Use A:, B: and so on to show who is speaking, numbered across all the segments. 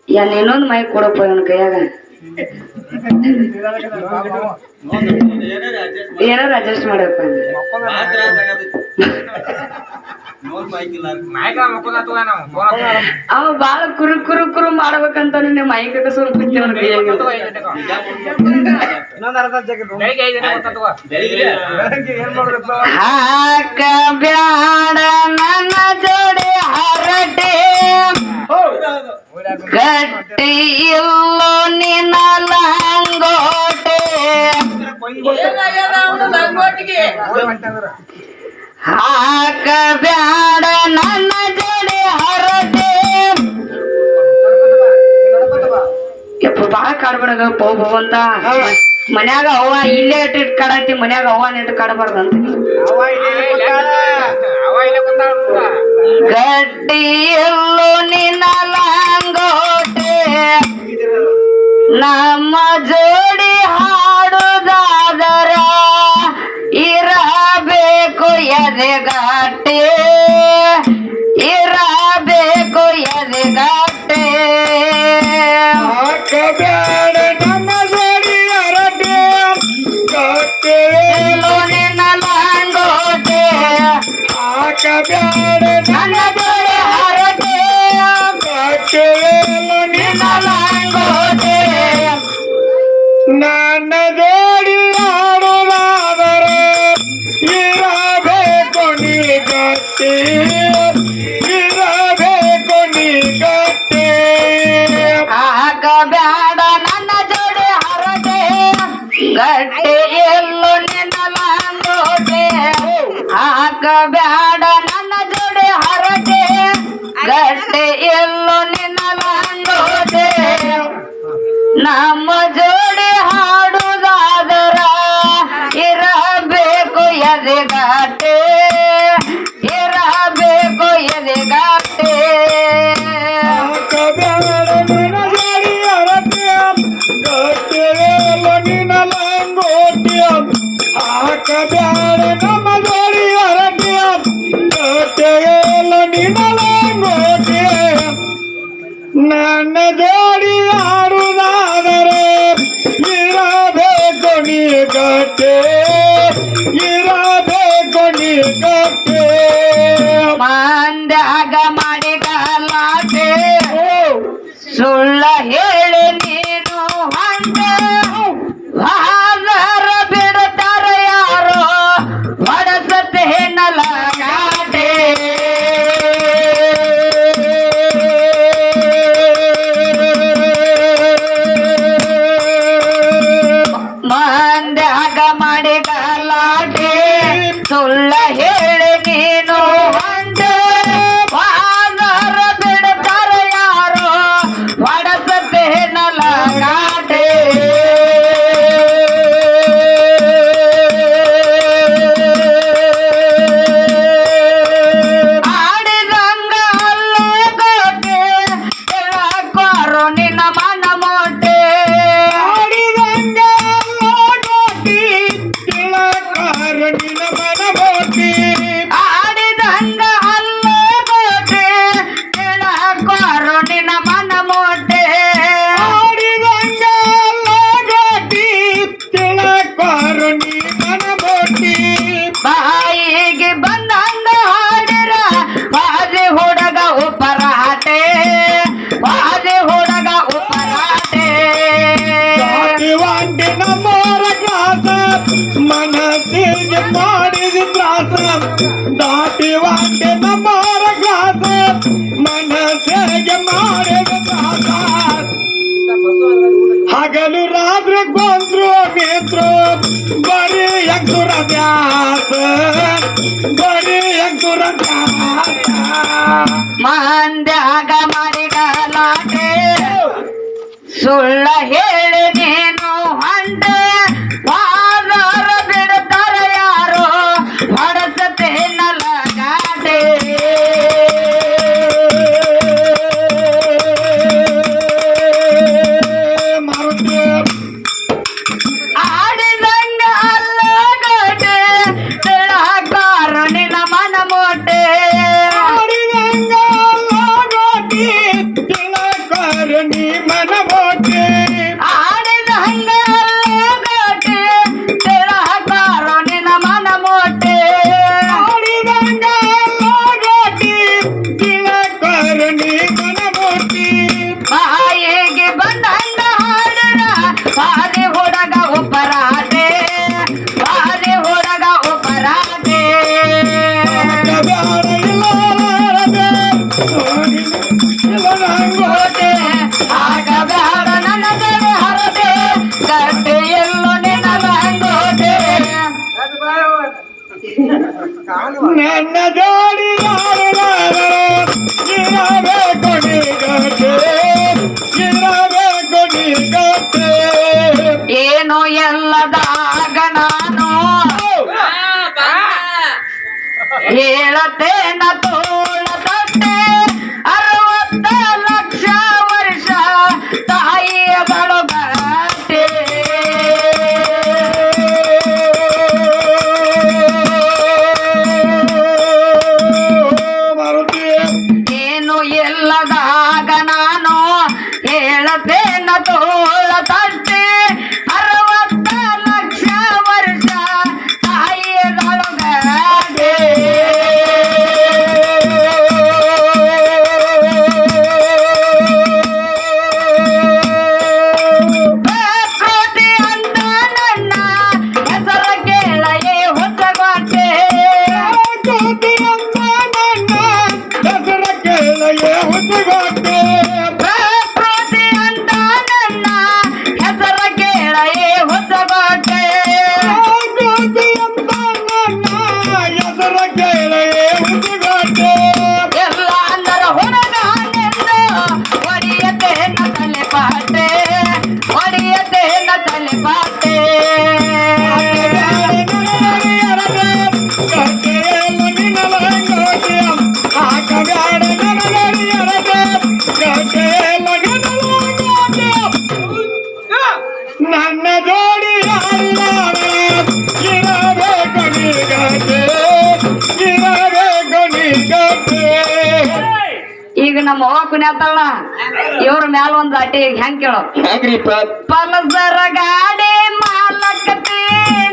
A: ಏನ್ ಇನ್ನೊಂದು ಮೈ ಕೊಡಪ್ಪ ಇವನ ಕೈಯಾಗ ಏನಾರು ಅಡ್ಜಸ್ಟ್ ಮಾಡಪ್ಪ ಅವ ಬಾಳ ಕುರು ಮಾಡ್ಬೇಕಂತ ನಿಮ್ಮ ಮೈ ಕಸೂರು ಹಾಕ ಬ್ಯಾಡ ನನ್ನ ಜೋಡಿ ಹರಟೆ ಗಟ್ಟಿ ಇಲ್ಲೋ ನಿನ್ನ ಲಂಗೋಟೆ ಹಾಕ ಬ್ಯಾಡ ನನ್ನ ಜೋಡಿ ಹರಟೆ ಯಪ್ಪ ಬಾಳ ಕಾಡ್ಬೇಡ ಪೋ ಅಂತ ಮನ್ಯಾಗ ಅವ್ವ ಇಲ್ಲೇ ಇಟ್ಟು ಕಾಡತಿ ಮನ್ಯಾಗ ಅವ್ವ ಇಟ್ಟು ಕಾಡಬಾರ್ದಂತ ಗಟ್ಟಿ ಎಲ್ಲೋ ನಿನ್ನ ಲಂಗೋಟೆ ನಮ್ಮ ಜೋಡಿ ಹಾಡುದಾದರ ಇರಬೇಕು ಎದೆಗಟ್ಟೆ ಇರಬೇಕು ಎದೆಗಟ್ಟೆ
B: ಬೇಡ ನಮ್ಮ ಜೋಡಿ ಹರಟೆ ಗಟ್ಟೆ
A: ನಿನ್ನ ಲಂಗೋಟೆ
B: ಬೇಡ
A: ನನ್ನ ಜೋಡಿ ಹರಟೆ
B: ಗಟ್ಟೆ
A: ನಿನ್ನ ಲಂಗೋಟೆ
B: ನನ್ನ ಜೋಡಿ ಹಾಡುದಾದರೆ ಇರಬೇಕು ನೀ ಗಟ್ಟಿ ಇರಬೇಕು ನೀ ಗಟ್ಟಿ
A: ಹಾಕ ಬ್ಯಾಡ ನನ್ನ ಜೋಡಿ ಹರಟೆ ಗಟ್ಟಿ ಎಲ್ಲೋ ನಿನ್ನ ಲಂಗೋಟೆ ಹಾಕ ಬ್ಯಾಡ ನನ್ನ ಜೋಡಿ ಹರಟೆ ಗಟ್ಟಿ ಎಲ್ಲೋ ನಿನ್ನ ಲಂಗೋಟೆ ನಮ್ಮ ಜೋಡಿ ಹಾಡುದಾದರ ಇರಬೇಕು ಎದೆಗಟ್ಟೆ ಇರಬೇಕು ಎದೆಗಟ್ಟೆ
B: ಬೇಡ ನಿನ್ನ ಜೋಡಿ ಹರಟೆ ಗಟ್ಟೆ ನಿನ್ನ ಲಂಗೋಟಿ ಹಾಕಬೇಡ ನಮ್ಮ ಜೋಡಿ ಹರಟೆ ಗಟ್ಟೆ ನಿನ್ನ ಲಂಗೋಟಿ ನನ್ನ ಜೋಡಿ ಆಡುದಾದರೆ ಇರಬೇಕು ನೀ ಗಟ್ಟೆ ಇರಬೇಕು ನೀ ಗಟ್ಟೆ
A: ಮಂದ್ಯಾಗ ಮಾಡಿ ಗಲಾಟೆ ಸುಳ್ಳ ಹೇಳಿ ನೀನು ಹಂಗ ಹಾದರ ಬಿಡ್ತಾರ ಯಾರೋ ಹೊಡಸತೆ ನಲಗಾಟೆ ಮಂದ್ಯಾಗ ಮಾಡಿ ಗಲಾಟೆ ಸುಳ್ಳ ಹೇಳಿ ನೀನು ಹಂಗ ಹಾದರ ಬಿಡ್ತಾರ ಯಾರೋ ಹೊಡಸತೆ ನಲಗಾಟೆ ಆಡಿದಂಗ ಅಲ್ಲೋಗೋಕೆ ತಿಳಕೋರು ನಿನ್ನ ಮನ ಮೋಟೆ
B: ಆಡಿದಂಗ ಲೋಟಿ ತಿಳಕಾರ ನಿನ್ನ ಮನ ಬೋಟಿ
A: ಆಡಿದಂಗ ಅಲ್ಲೋಗೋಕೆ ತಿಳಕೋರು ನಿನ್ನ ಮನ ಮೋಟೆ
B: ಆಡಿದಂಗ ಲೋಟಿ ತಿಳಕಾರ ನೀ ಮನ ಬೋಟಿ
A: ಬಾಯಿಗೆ ಬಂದಂಗ ಹಾಡಿರ ವಾದಿ ಹುಡುಗ ಉಪರಾಟೆ ವಾದಿ ಹುಡುಗ ಉಪರಾಟೆ
B: ದಾಟಿ ವಾಂಟಿ ನಮ್ಮೋರ ಕ್ಲಾಸ ಮನಸ್ಸಿಗೆ ಮಾಡಿದ ತ್ರಾಸ ದಾಟಿ ವಾಂಟಿ ನಮ್ಮೋರ ಕ್ಲಾಸ ಮನಸ್ಸಿಗೆ ಮಾಡಿದ ತ್ರಾಸ ಹಗಲು ರಾತ್ರಿ ಕೊಂದ್ರು ನೇತ್ರು ಬರೀ ಎಂಟುರ ದ್ಯಾಸ ಬರೀ ಎಂಟುರ ದ್ಯಾಸ
A: ಮಂದ್ಯಾಗ ಮಾಡಿ ಗಲಾಟೆ ಸುಳ್ಳ ಹೇಳಿ ನೀನು ಹಂಡ ಪಾದರ ಬಿಡ್ತಾರ ಯಾರೋ ಹೊಡಸತೆ ನಲಗಾಟೆ
B: ಮಾರುತಿ
A: ಆಡಿದಂಗ ಅಲ್ಲೋಗೋಟೆ ತಿಳಕಾರ ನಿನ್ನ ಮನ ಮೋಟೆ
B: ಆಡಿದಂಗ ಲೋಟಿ ಹಂಗೋಕೆ
A: ಆಗಬೇಡ ನನ್ನ ಜಡೆ ಹರದೆ ಗಟ್ಟಿ ಎಲ್ಲೋ ನಿನ್ನ ಲಂಗೋಟೆ
B: ನನ್ನ ಜೋಡಿ ಇರಬೇಕು ನೀಗಟ್ಟೆ ಇರಬೇಕು ನೀಗಟ್ಟೆ
A: ಏನು ಎಲ್ಲದಾಗ ನಾನು ಹೇಳತೇನ ತೋಳ ತಟ್ಟೆ 60 ಲಕ್ಷ ವರ್ಷ ತಾಯಿಯ ಬಳುಗಟ್ಟೆ
B: ಮಾರುತಿ
A: ಏನು ಎಲ್ಲದಾಗ ನಾನು ಹೇಳತೇನ ತೋಳ ತಟ್ಟೆ 60 ಲಕ್ಷ ವರ್ಷ ತಾಯಿಯ ಬಳುಗಟ್ಟೆ ಪ್ರಕೃತಿ ಅಂತ ನನ್ನ ಹೆಸರ ಕೇಳಯೇ ಹೊಸಗೋಟೆ
B: ಕೋಟಿ ಅಂತ ನನ್ನ ಹೆಸರ ಕೇಳಗೆ ಹುಟ್ಟಿಗೊಟ್ಟೆ
A: ಪ್ರಕೃತಿ ಅಂತ ನನ್ನ ಹೆಸರ ಕೇಳಯೇ ಹೊಸಗೋಟೆ
B: ಕೋಟಿ ಅಂತ ನನ್ನ ಹೆಸರ ಕೇಳಗೆ ಹುಟ್ಟಿಗೊಟ್ಟೆ
A: ಎಲ್ಲ ಅಂದರ ಹುಡುಗನೆಂದು ಒಡೆಯತೆ ನತಲೆ ಪಾಟೆ ಒಡೆಯತೆ ನತಲೆ ಪಾಟೆ
B: ನನ್ನ ಜೋಡಿ ಇರಬೇಕು ನೀಗಟ್ಟೆ ಇರಬೇಕು ನೀಗಟ್ಟೆ
A: ಈಗ ನಮ್ಮ ಅವ್ವ ಕುಣ್ಯಾತಲ್ಲ ಇವ್ರ ಮ್ಯಾಲ ಒಂದ್ ಅಟ್ಟಿ ಹೆಂಗ್ ಕೇಳೋ
B: ಹೆಂಗ್ರಿಪ್ಪ
A: ಪಲ್ಸರ ಗಾಡಿ ಮಾಲಕತೆ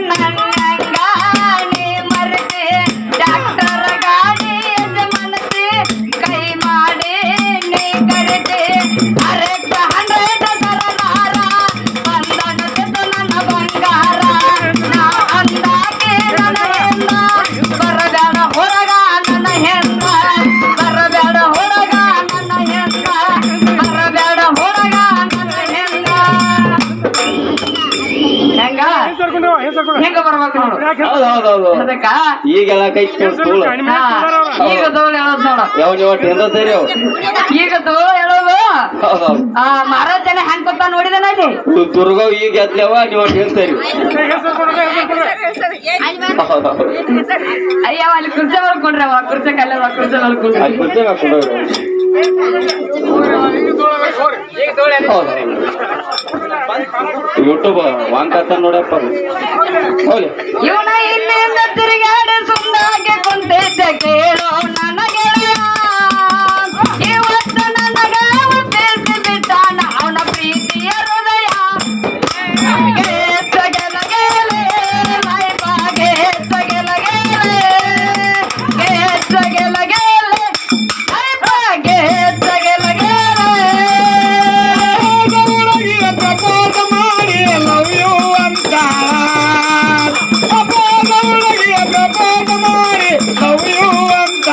A: ನನ್ನಂಗಾಣಿ ಮರತೆ ಡಾಕ್ಟರ್ ಗಾಡಿ ಯಜಮಾನತೆ ಕೈ ಮಾಡಿ ನೀ ಕರೆತೆ ಅರೆಕ್ಟ 100 ಸರದಾರ ಬಂದನತೆ ನನ್ನ ಬಂಗಾರ ನಾ ಅಂದಾಗೆ ನನ್ನ ಹೆಣ್ಣ ಬರಬೇಡ ಹೊರಗ ನನ್ನ ಹೆಣ್ಣ ಬರಬೇಡ ಹೊರಗ ನನ್ನ ಹೆಣ್ಣ ಬರಬೇಡ ಹೊರಗ ನನ್ನ ಹೆಣ್ಣ ಹೆಂಗ ಬರ್ಬೇಕು ನೋಡು
B: ಹೌದೌದೌದು
A: ಅದಕ್ಕ
B: ಈಗೆಲ್ಲ ಕೈ ತೋಳು
A: ಹಾ, ಈಗ ತೋಳು ಹೇಳೋದು ನೋಡು
B: ಯಾವ ಟೆಂದ ಸೇರಿ ಅವು
A: ಈಗ ತೋಳು ಹೇಳೋದು
B: ಹೌದೌದು
A: ಮಹಾರಾಜ್ ಜನ ಹೆಂಗ್ ಗೊತ್ತಾ ನೋಡಿದನ ಅಲ್ಲಿ
B: ದುರ್ಗವ್ ಈಗ ಎದ್ಲವ ನೀವು ಟೆಂದ ಸೇರಿ ಹೌದೌದು
A: ಅಯ್ಯವ ಅಲ್ಲಿ ಕುರ್ಚಿ ಮಾಡ್ಕೊಂಡ್ರೆ ಅವ ಕುರ್ಚಿ ಕಲ್ಲ ಕುರ್ಚಿ ಮಾಡ್ಕೊಂಡ್ರೆ
B: ಅಲ್ಲಿ ಕುರ್ಚಿ ಹಾಕೊಂಡು ಯೂಟ್ಯೂಬ್ ವಾಂಕಾತ ನೋಡಪ್ಪ ಹೋಗ್ಲಿ
A: ಇವನ ಇಲ್ಲಿಂದ ತಿರುಗಾಡಿ ಸುಂದಾಗೆ ಕುಂತಿದ್ದೆ ಕೇಳೋ ನನಗೆ ಇವತ್ತು ನನಗ ತಿಳಿಸಿ ಬಿಟ್ಟಾನ ಅವನ ಪ್ರೀತಿಯ ಹೃದಯ ಗೆಲಗೆಲೆ ಲೈಫಾಗೆ ಗೆಲಗೆಲೆ ಲೈಫಾಗೆ ಗೆಲಗೆಲೆ
B: ಪ್ರಪೋಸ್ ಮಾಡಿ ಲವ್ ಯು ಅಂತ ಪ್ರಪೋಸ್ ಮಾಡಿ ಲವ್ ಯು ಅಂತ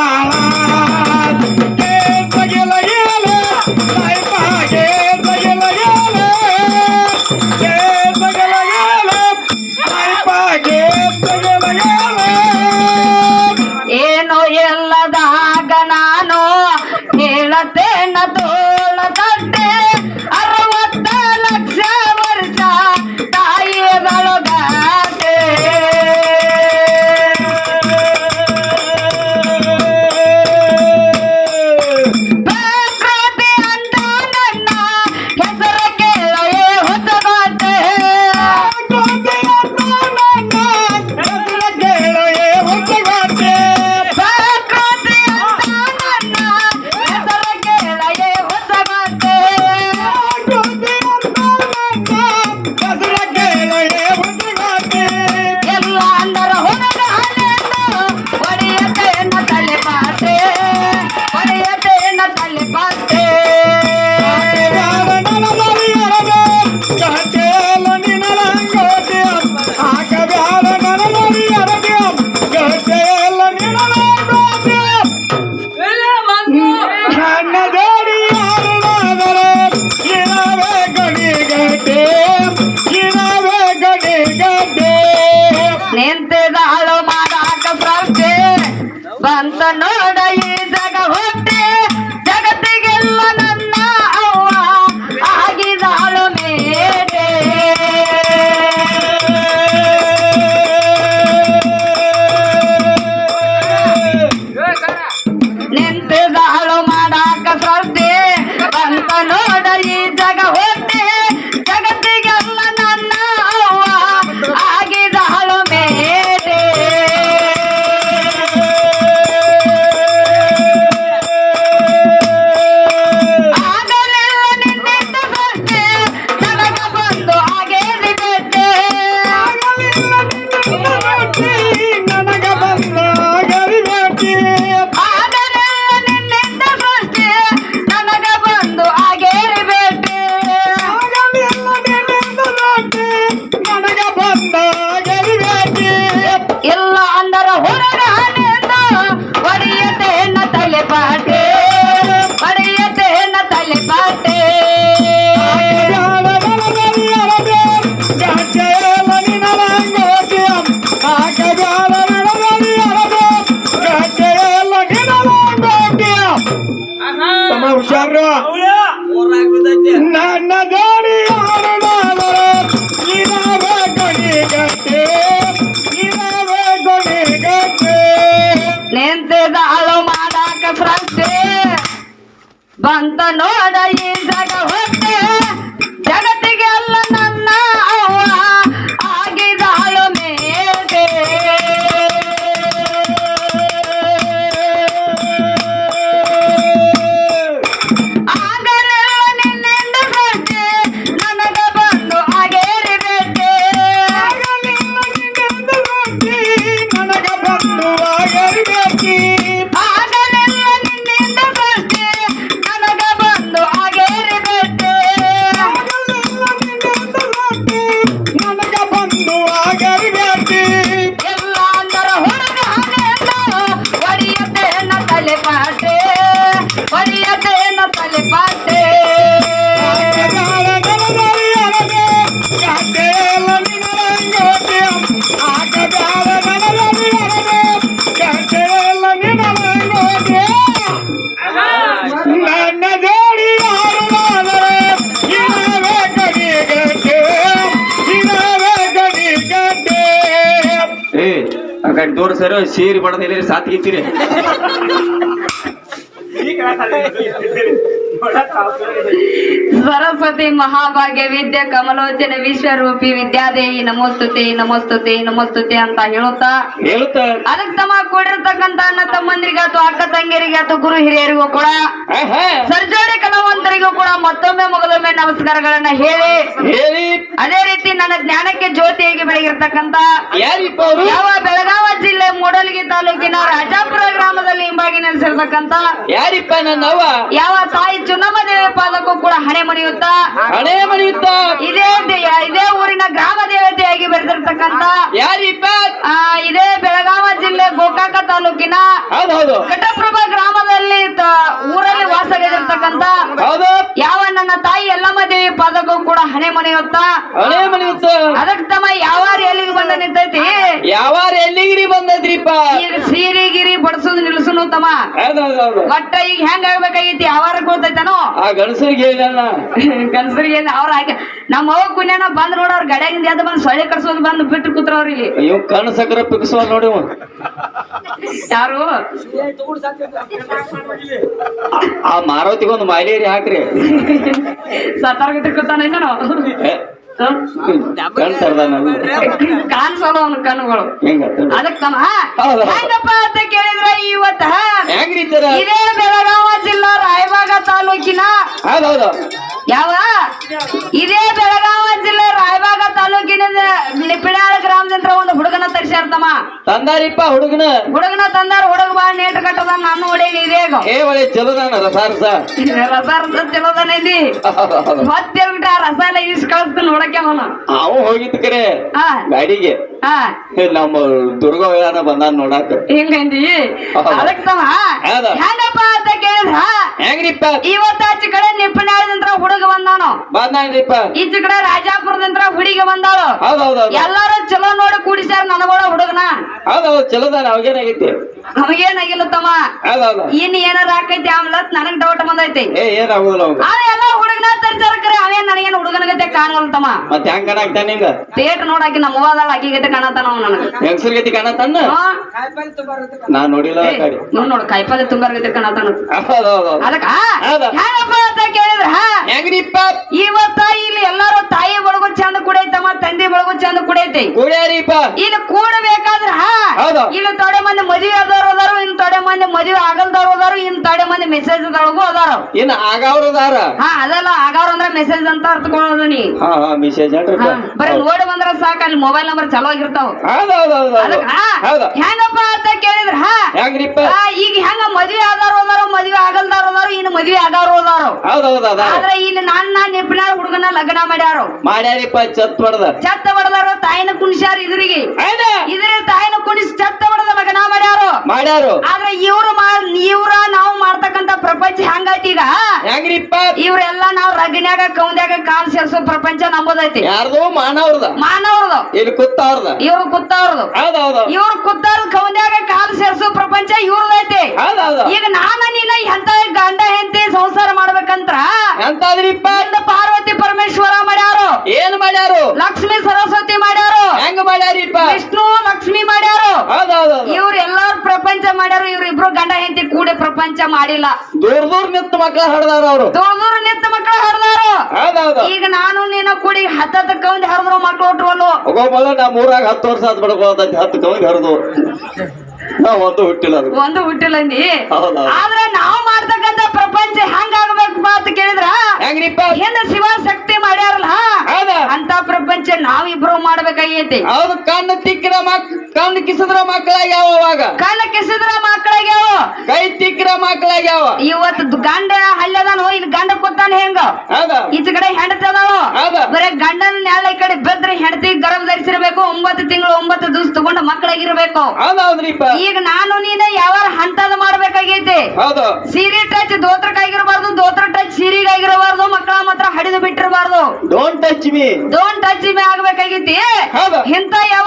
B: ತಮ್ಮ ಹುಷಾರು ನನ್ನ ಗಾಡಿ ಇದಾವೆ ಗಡಿಗಟ್ಟೆ ಇದಾವೆ ಗಡಿಗಟ್ಟೆ
A: ನಿಂತಿದಾಳು ಮಾಡಾಕ ಸೃಷ್ಟಿ ಬಂತ ನೋಡ ಈ ಜಗ ಹೊಟ್ಟೆ ಜಗತ್ತಿಗೆ ಅಲ್ಲ ನನ್ನ ಅವ್ವ ಆಗಿದಾಳು ಮೇಟೆ ಆಗಲೆಲ್ಲ ನಿನ್ನಿಂದ ಸೃಷ್ಟಿ ನನಗ ಬಂದು ಆಗೇರಿ ಬೇಟೆ
B: ನನಗ ಬಂದು ಆಗರ್ಬೇಕು
A: ಆಗಲೆಲ್ಲ ನಿನ್ನಿಂದ ಸೃಷ್ಟಿ ನನಗ ಬಂದು ಆಗೇರಿ ಬೇಟೆ
B: ನನಗ ಬಂದು ಆಗರ್ಬೇಕು
A: ಎಲ್ಲ ಅಂದರ ಹುಡುಗ ಹಾಗೆಲ್ಲ ಒಡಿಯದೇನ ತಲೆಪಾಟೆ ಒಡಿಯದೇನ ತಲೆಪಾಟೆ
B: ನನ್ನ ಜೋಡಿ ಆಡುವಾದರೆ ಇದಾವೆ ಗಡಿಗಟ್ಟೆ ಇದಾವೆ ಗಡಿಗಟ್ಟೆ ಏ ಆ ಕಡೆ ದೂರ ಸರ್ ಸೀರಿ ಬಡದಿಲ್ಲ ಸಾತ್ಗಿತ್ತೀರಿ
A: ಸರಸ್ವತಿ ಮಹಾಭಾಗ್ಯ ವಿದ್ಯೆ ಕಮಲೋಚನ ವಿಶ್ವರೂಪಿ ವಿದ್ಯಾದೇವಿ ನಮೋಸ್ತುತಿ ನಮೋಸ್ತುತಿ ನಮೋಸ್ತುತಿ ಅಂತ ಹೇಳುತ್ತಾ
B: ಹೇಳುತ್ತ
A: ಅದಕ್ಕೆ ತಮ್ಮ ಕೂಡಿರ್ತಕ್ಕಂತ ಅಣ್ಣ ತಮ್ಮಂದಿರಿಗಾತು ಅಕ್ಕ ತಂಗಿರಿಗಾತು ಗುರು ಹಿರಿಯರಿಗೂ ಕೂಡ ಸರ್ಜೋಡಿ ಕಲಾವಂತರಿಗೂ ಕೂಡ ಮತ್ತೊಮ್ಮೆ ಮೊದಲೊಮ್ಮೆ ನಮಸ್ಕಾರಗಳನ್ನ ಹೇಳಿ
B: ಹೇಳಿ
A: ಅದೇ ರೀತಿ ನನ್ನ ಜ್ಞಾನಕ್ಕೆ ಜ್ಯೋತಿಯಾಗಿ ಬೆಳಗಿರ್ತಕ್ಕಂತ
B: ಯಾರಿಪ್ಪ ಅವರು
A: ಯಾವ ಬೆಳಗಾವಿ ಜಿಲ್ಲೆ ಮೂಡಲಗಿ ತಾಲೂಕಿನ ರಾಜಾಪುರ ಗ್ರಾಮದಲ್ಲಿ ಹಿಂಬಾಗಿ ನೆಲೆಸಿರ್ತಕ್ಕಂತ
B: ಯಾರಿಪ್ಪ ನನ್ನವ್ವ
A: ಯಾವ ತಾಯಿ ಚುನ್ನಮ್ಮ ದೇವಿ ಪಾದಕ್ಕೂ ಕೂಡ ಹಣೆ ಮಣಿಯುತ್ತಾ
B: ಹಣೆ ಮಣಿಯುತ್ತ
A: ಇದೇ ಊರಿನ ಗ್ರಾಮ ದೇವತೆಯಾಗಿ ಬೆರೆದಿರ್ತಕ್ಕಂತ
B: ಯಾರಿಪ್ಪ
A: ಇದೇ ಬೆಳಗಾವಿ ಜಿಲ್ಲೆ ಗೋಕಾಕ ತಾಲೂಕಿನ
B: ಹೌದು
A: ಘಟಪ್ರಭಾ ಗ್ರಾಮದಲ್ಲಿ ಊರಲ್ಲಿ ವಾಸವಿರ್ತಕ್ಕಂತ
B: ಹೌದು
A: ಯಾವ ನನ್ನ ತಾಯಿ ಯಲ್ಲಮ್ಮ ದೇವಿ ಪಾದಕ್ಕೂ ಕೂಡ ಹಣೆ ಮಣಿಯುತ್ತಾ
B: ಹಣೆ ಮಣಿಯುತ್ತ
A: ಅದಕ್ಕೆ ತಮ್ಮ ಯಾವ ಎಲ್ಲಿಗೆ ಬಂದ ನಿಂತೈತಿ
B: ಯಾವಾರ ಎಲ್ಲಿಗಿರಿ ಬಂದದ್ರಿಪ್ಪ
A: ಈಗ ಸೀರಿಗಿರಿ ಬಡ್ಸೋದು ನಿಲ್ಸುನು ತಮ್ಮ
B: ಹೌದೌದು
A: ಒಟ್ಟ ಈಗ ಹೆಂಗ್ ಆಗ್ಬೇಕಾಗೈತಿ ಯಾವಾರ ಗೊತ್ತೈತನೋ
B: ಆ ಗಣಸರಿಗೆ ಹೇಳಿದಲ್ಲ
A: ಗನ್ಸರಿಗೆ ಅವ್ರ ಹಾಕಿ ನಮ್ಮ ಅವ್ವ ಕುನ್ಯಾನ ಬಂದ್ ನೋಡ ಅವ್ರ ಗಡ್ಯಾಗಿಂದ ಎದ್ದು ಬಂದ್ ಸೊಳ್ಳೆ ಕಡ್ಸೋದು ಬಂದು ಬಿಟ್ಟು ಕೂತ್ರವ್ರ ಇಲ್ಲಿ
B: ಇವ್ ಕಣ್ಣು ಸಕ್ಕರೆ ಪಿಕ್ಸುವ ನೋಡಿ ಇವ.
A: ಯಾರು
B: ಆ ಮಾರುತಿಗೆ ಒಂದು ಮಾಲೇರಿ ಹಾಕ್ರಿ
A: ಸತ್ತಾರ್ಗತಿ ಕೂತಾನ ಇನ್ನೂ
B: ಏ, ಕಣ್ ತರ್ದಾನ
A: ಕಾಣಿಸೋದು ಅವನ ಕಣ್ಣುಗಳು
B: ಹೆಂಗ
A: ಅದಕ್ ತಮ್ಮ
B: ಹೌದು.
A: ಹೆಂಗಪ್ಪ ಅಂತ ಕೇಳಿದ್ರ ಇವತ್ತ
B: ಹೆಂಗ್ರಿ ತರ
A: ಇದೇ ಬೆಳಗಾವಿ ಜಿಲ್ಲಾ ರಾಯಬಾಗ ತಾಲೂಕಿನ
B: ಹೌದೌದು
A: ಯಾವ ಇದೇ ಬೆಳಗಾವಿ ಜಿಲ್ಲೆ ರಾಯಬಾಗ ತಾಲೂಕಿನ ಲಿಪಿಣಾಳ ಗ್ರಾಮದಿಂದ ಒಂದು ಹುಡುಗನ ತರಿಸ್ಯಾರ್ತಮ್ಮ
B: ತಂದಾರಿಪ್ಪ ಹುಡುಗನ
A: ಹುಡುಗನ ತಂದಾರ ಹುಡುಗ ಬಾ ನೇಟ್ ಕಟ್ಟದ ನಾನು ಹೊಡೇನಿ ಇದೇಗ
B: ಏ ಒಳ್ಳೆ ಚಲೋದಾನ ರಸಾರಸ
A: ರಸ ಚಲೋದನ ಇಲ್ಲಿ ಮತ್ತೇಳ್ಬಿಟ್ಟ ಆ ರಸ ಎಲ್ಲ ಇಸ್ ಕಳಿಸ್ತಾನ ನೋಡಕ್ಕೆ ಅವನು
B: ಅವ ಹೋಗಿತ್ತು ಕರೆ
A: ಹಾ
B: ಗಾಡಿಗೆ
A: ಹಾ
B: ಏ, ನಮ್ಮ ದುರ್ಗವ್ಯಾನ ಬಂದಾನ ನೋಡಾಕ
A: ಹಿಂಗಂದಿ
B: ಹೌದು.
A: ಅದಕ್ಕೆ ತಮ್ಮ
B: ಹೌದು.
A: ಹೆಂಗಪ್ಪ ಅಂತ ಕೇಳಿದ್ರ
B: ಹೆಂಗ್ರಿಪ್ಪ
A: ಇವತ್ತ ಆಚೆ ಕಡೆ ನಿಪ್ಪನಾಳದಿಂದ ಹುಡುಗ ಬಂದಾನು
B: ಬಂದಾನ್ರಿಪ್ಪ
A: ಈಚೆ ಕಡೆ ರಾಜಾಪುರದಿಂದ ಹುಡುಗಿ ಬಂದಾಳು
B: ಹೌದೌದೌದು
A: ಎಲ್ಲಾರು ಚಲೋ ನೋಡಿ ಕೂಡಿಸ್ಯಾರ ನನಗೋಳ ಹುಡುಗನ
B: ಹೌದೌದು ಚಲೋದಾನ ಅವಾಗೇನಾಗೈತಿ
A: ಅವಾಗೇನಾಗಿಲ್ಲ ತಮ್ಮ
B: ಹೌದೌದು
A: ಇನ್ ಏನಾರ ಆಕೈತಿ ಆಮೇಲೆ ನನಗ್ ಡೌಟ್ ಬಂದೈತಿ
B: ಏ ಏನಾಗುದಿಲ್ಲ ಅವಾಗ
A: ಅವೆಲ್ಲ ಹುಡುಗನ ತರಿಸಾರ ಕರೆ ಅವೇನ್ ನನಗೇನು ಹುಡುಗನ ಗತೆ ಕಾಣವಲ್ಲ ತಮ್ಮ
B: ಮತ್ತೆ ಹೆಂಗ್ ಕಾಣಾಕ್ತಾನ ಹಿಂಗ
A: ಥಿಯೇಟರ್ ನೋಡಾಕಿ ನಮ್ಮ ಅವ್ವದಾಳ ಆಕಿ ಗತೆ ಕಾಣತಾನ ಅವ ನನಗ
B: ಹೆಂಗಸರ್ ಗತಿ ಕಾಣತಾನ ನಾ ನೋಡಿಲ್ಲ ಆ ಗಾಡಿ
A: ನೋಡು ಕಾಯಿಪಲ್ಲೆ ತುಂಗಾರ ಗತೆ ಕಾಣತಾನ
B: ಹೌದೌದು
A: ಅದಕ್ಕ
B: ಹೌದು.
A: ಹೆಂಗಪ್ಪ ಅಂತ ಕೇಳಿದ್ರ
B: ಹೆಂಗ್ರಿಪ್ಪ
A: ಇವತ್ತ ಇಲ್ಲಿ ಎಲ್ಲಾರು ತಾಯಿ ಬಳಗು ಚಂದ ಕುಡೈತಮ್ಮ ತಂದೆ ಬಳಗು ಚಂದ ಕುಡೈತಿ
B: ಕುಡಿಯಾರಿಪ್ಪ
A: ಇಲ್ಲಿ ಕೂಡಬೇಕಾದ್ರ
B: ಹೌದು.
A: ಇಲ್ಲಿ ತೊಡೆ ಮಂದಿ ಮದುವೆ ಆದವ್ರು ಅದಾರು ಇನ್ ತೊಡೆ ಮಂದಿ ಮದುವೆ ಆಗಲ್ದವ್ರು ಅದಾರು ಇನ್ ತೊಡೆ ಮಂದಿ ಮೆಸೇಜ್ ದೊಳಗು ಅದಾರು
B: ಇನ್ನ ಆಗವ್ರದಾರ
A: ಅದೆಲ್ಲ ಆಗವ್ರ ಅಂದ್ರ ಮೆಸೇಜ್ ಅಂತ ಅರ್ಥಕೊಳ್ಳೋದು ನೀ
B: ಹಾ ಹಾ ಮೆಸೇಜ್ ಏನ್ರಿಪ್ಪ
A: ಬರೀ ನೋಡಿ ಬಂದ್ರ ಸಾಕ ಅಲ್ಲಿ ಮೊಬೈಲ್ ನಂಬರ್ ಚಲೋ ಆಗಿರ್ತಾವ
B: ಹೌದೌದೌದು
A: ಅದಕ್ಕ
B: ಹೌದು
A: ಹೆಂಗಪ್ಪ ಅಂತ ಕೇಳಿದ್ರ
B: ಹೆಂಗ್ರಿಪ್ಪ
A: ಈಗ ಹೆಂಗ ಮದುವೆ ಆದವ್ರು ಅದಾರು ಮದುವೆ ಆಗಲ್ದವ್ರು ಅದಾರು ಇನ್ನು ಮದುವೆ ಆಗವ್ರು ಅದಾರು
B: ಹೌದೌದು ಅದ
A: ಆದ್ರೆ ಇಲ್ಲಿ ನನ್ನ ನಿಪ್ಪಿನ ಹುಡುಗನ ಲಗ್ನ ಮಾಡ್ಯಾರು
B: ಮಾಡ್ಯಾರಿಪ್ಪ ಚತ್ ಹೊಡ್ದ
A: ಚತ್ತ ಬಡ ಹೋದಾರು ತಾಯಿನ ಕುಣಿಸ್ಯಾರ ಇದ್ರಿಗೆ
B: ಹೌದಾ
A: ಇದ್ರ ತಾಯಿನ ಕುಣಿಸಿ ಚತ್ತ ಹೊಡೆದ ಲಗ್ನ ಮಾಡ್ಯಾರು
B: ಮಾಡ್ಯಾರು
A: ಆದ್ರೆ ಇವ್ರ ನಾವು ಮಾಡ್ತಕ್ಕಂತ ಪ್ರಪಂಚ ಹೆಂಗೈತಿ ಈಗ
B: ಹೆಂಗ್ರಿಪ್ಪ
A: ಇವ್ರೆಲ್ಲಾ ನಾವ್ ರಗನ್ಯಾಗ ಕೌಂದ್ಯಾಗ ಕಾಲ್ ಸೇರ್ಸೋ ಪ್ರಪಂಚ ನಂಬೋದೈತಿ
B: ಯಾರ್ದು ಮಾನವ್ರದ
A: ಮಾನವ್ರದು
B: ಇಲ್ಲಿ ಕುತ್ತವ್ರದ
A: ಇವ್ರು ಕುತ್ತವ್ರದು
B: ಹೌದೌದು
A: ಇವ್ರು ಕುತ್ತಾರ ಕೌಂದ್ಯಾಗ ಕಾಲ್ ಸೇರ್ಸೋ ಪ್ರಪಂಚ ಇವ್ರದೈತಿ
B: ಹೌದೌದು
A: ಈಗ ನೀನ ಎಂತ ಗಂಡ ಹೆಂಡತಿ ಸಂಸಾರ ಮಾಡ್ಬೇಕಂದ್ರ
B: ಎಂತಾದ್ರಿಪ್ಪ
A: ಇಂದ ಪಾರ್ವತಿ ಪರಮೇಶ್ವರ ಮಾಡ್ಯಾರು
B: ಏನ್ ಮಾಡ್ಯಾರು
A: ಲಕ್ಷ್ಮಿ ಸರಸ್ವತಿ ಮಾಡ್ಯಾರು
B: ಹೆಂಗ ಮಾಡ್ಯಾರಿಪ್ಪ
A: ವಿಷ್ಣು ಲಕ್ಷ್ಮಿ ಮಾಡ್ಯಾರು
B: ಹೌದೌದು
A: ಇವ್ರ ಎಲ್ಲಾರು ಪ್ರಪಂಚ ಮಾಡ್ಯಾರು ಇವ್ರಿಬ್ರು ಗಂಡ ಹೆಂಡತಿ ಕೂಡಿ ಪ್ರಪಂಚ ಮಾಡಿಲ್ಲ
B: ದೂರ ದೂರ ನಿಂತ ಮಕ್ಕಳ ಹಡ್ದಾರ ಅವ್ರು
A: ದೂರ ನಿಂತ ಮಕ್ಕಳು ಹರಿದಾರು
B: ಹೌದೌದು
A: ಈಗ ನಾನು ನೀನು ಕೂಡಿ ಹತ್ತ ಕೌಂದ್ ಹರಿದ್ರು ಮಕ್ಳು ಹುಟ್ಟುವಲ್ಲು
B: ಹೋಗೋಮಲ್ಲ ನಾ ಊರಾಗ 10 ವರ್ಷ ಆದ್ ಬಿಡ್ಬೋದೈತಿ 10 ಕವಿಗೆ ಹರಿದು ನಾವ್ ಒಂದು ಹುಟ್ಟಿಲ್ಲ ಅದು
A: ಒಂದು ಹುಟ್ಟಿಲ್ಲ ಅಂದಿ
B: ಹೌದೌದು
A: ಆದ್ರೆ ನಾವು ಮಾಡ್ತಕ್ಕಂತ ಪ್ರಪಂಚ ಹೆಂಗ ಆಗ್ಬೇಕು ಅಂತ ಕೇಳಿದ್ರ
B: ಹೆಂಗ್ರಿಪ್ಪ
A: ಹಿಂದ ಶಿವ ಶಕ್ತಿ ಮಾಡ್ಯಾರಲ್ಲ
B: ಹೌದಾ
A: ಅಂತ ಪ್ರಪಂಚ ನಾವಿಬ್ರು ಮಾಡ್ಬೇಕಾಗೈತಿ
B: ಹೌದು ಕಣ್ಣು ಕಿಸಿದ್ರ ಮಕ್ಕಳಾಗ್ಯಾವ ಅವಾಗ
A: ಕಣ್ಣ ಕಿಸಿದ್ರ ಮಕ್ಕಳಿಗೆ
B: ಕೈ ತಿಕ್ಕಿರ ಮಕ್ಕಳಾಗ್ಯಾವ
A: ಇವತ್ತು ಗಂಡ ಹಳ್ಳದಾನು ಇಲ್ಲಿ ಗಂಡ ಕೂತಾನ ಹೆಂಗ
B: ಹೌದಾ
A: ಈಚ ಕಡೆ ಹೆಂಡತಿ ಅದಾವ
B: ಹೌದಾ
A: ಬರೇ ಗಂಡನ ನೆಳ ಈ ಕಡೆ ಬೆದ್ರೆ ಹೆಂಡತಿ ಗರ್ಭ ಧರಿಸಿರ್ಬೇಕು 9 ತಿಂಗಳು 9 ದಿವಸ ತಗೊಂಡು ಮಕ್ಕಳಾಗಿರ್ಬೇಕು
B: ಹೌದೌದ್ರಿಪ್ಪ
A: ಈಗ ನಾನು ನೀನ ಯಾವ ಹಂತದ ಮಾಡ್ಬೇಕಾಗೈತಿ
B: ಹೌದು
A: ಸೀರೆ ಟಚ್ ದೋತ್ರಕ್ಕಾಗಿರಬಾರ್ದು ದೋತ್ರ ಟಚ್ ಸೀರೆಗಾಗಿರಬಾರ್ದು ಮಕ್ಕಳ ಮಾತ್ರ ಹಡಿದು ಬಿಟ್ಟಿರಬಾರ್ದು
B: don't touch me
A: don't touch me ಆಗ್ಬೇಕಾಗೈತಿ
B: ಹೌದು
A: ಇಂತ ಯಾವ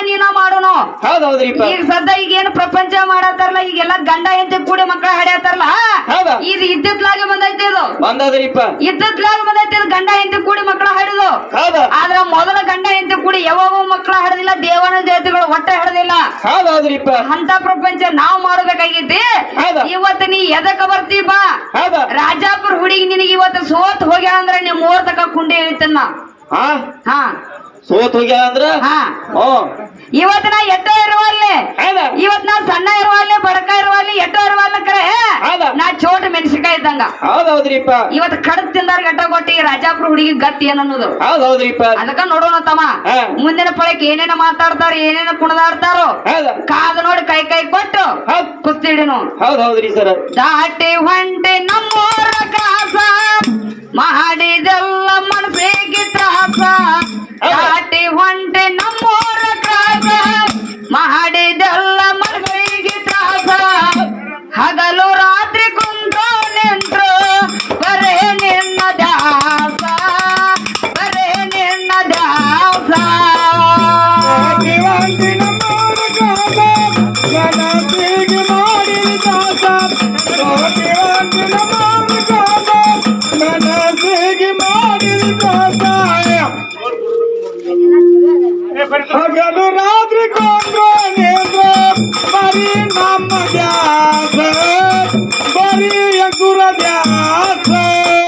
A: ನೀನ ಮಾಡೋನು
B: ಹೌದೌದ್ರಿಪ್ಪ
A: ಈಗ ಸದ್ಯ ಈಗ ಏನು ಪ್ರಪಂಚ ಮಾಡತ್ತಾರಲ್ಲ ಈಗೆಲ್ಲ ಗಂಡ ಹೆಂಡತಿ ಕೂಡಿ ಮಕ್ಕಳ ಹಡಿಯತ್ತಾರಲ್ಲ
B: ಹೌದಾ
A: ಇದು ಇದ್ದತ್ಲಾಗೆ ಬಂದೈತಿ ಇದು
B: ಬಂದದ್ರಿಪ್ಪ
A: ಇದ್ದತ್ಲಾಗೆ ಬಂದೈತಿ ಇದು ಗಂಡ ಹೆಂಡತಿ ಕೂಡಿ ಮಕ್ಕಳ ಹಡಿದು
B: ಹೌದಾ
A: ಆದ್ರ ಮೊದಲ ಗಂಡ ಹೆಂಡತಿ ಕೂಡಿ ಯಾವಾಗ ಮಕ್ಕಳ ಹಡದಿಲ್ಲ ದೇವನ ದೇವತೆಗಳು ಹೊಟ್ಟೆ ಹಡದಿಲ್ಲ
B: ಹೌದೌದ್ರಿಪ್ಪ
A: ಅಂತ ಪ್ರಪಂಚ ನಾವ್ ಮಾಡ್ಬೇಕಾಗೈತಿ
B: ಹೌದಾ
A: ಇವತ್ತು ನೀ ಎದಕ್ ಬರ್ತಿ ಬಾ
B: ಹೌದಾ
A: ರಾಜಾಪುರ ಹುಡುಗಿ ನಿನಗೆ ಇವತ್ತು ಸೋತ್ ಹೋಗ್ಯಾಳ ಅಂದ್ರ ನಿಮ್ 3 ತಕ ಕುಂಡಿ ಹೇಳ್ತೇನ
B: ಹಾ
A: ಹಾ
B: ಸೋತ್ ಹೋಗ್ಯಾಳ ಅಂದ್ರ
A: ಹಾ
B: ಓ
A: ಇವತ್ ನಾ ಎಟ್ಟ ಇರುವಲ್ಲಿ
B: ಹೌದಾ
A: ಇವತ್ ನಾ ಸಣ್ಣ ಇರುವಲ್ಲಿ ಬಡಕ ಇರುವಲ್ಲಿ ಎಟ್ಟ ಇರುವಲ್ಲ ಕರೆ
B: ಹೌದಾ
A: ನಾ ಚೋಟ ಮೆಣಸಿಕಾಯಿ ಇದ್ದಂಗ
B: ಹೌದೌದ್ರಿಪ್ಪ
A: ಇವತ್ ಕಡದ್ ತಿಂದಾರ ಗಟ್ಟ ಕೊಟ್ಟಿ ರಾಜಾಪುರ ಹುಡುಗಿ ಗತಿ ಏನನ್ನೋದು
B: ಹೌದೌದ್ರಿಪ್ಪ
A: ಅದಕ್ಕ ನೋಡೋಣ ತಮ್ಮ
B: ಹಾ.
A: ಮುಂದಿನ ಪಳಕ್ಕೆ ಏನೇನ ಮಾತಾಡ್ತಾರ ಏನೇನ ಕುಣದಾಡ್ತಾರೋ
B: ಹೌದಾ
A: ಕಾದ ನೋಡಿ ಕೈ ಕೊಟ್ಟು
B: ಹೌದ್
A: ಕುಸ್ತಿಡಿನು
B: ಹೌದೌದ್ರಿ ಸರ್
A: ದಾಟಿ ಹೊಂಟ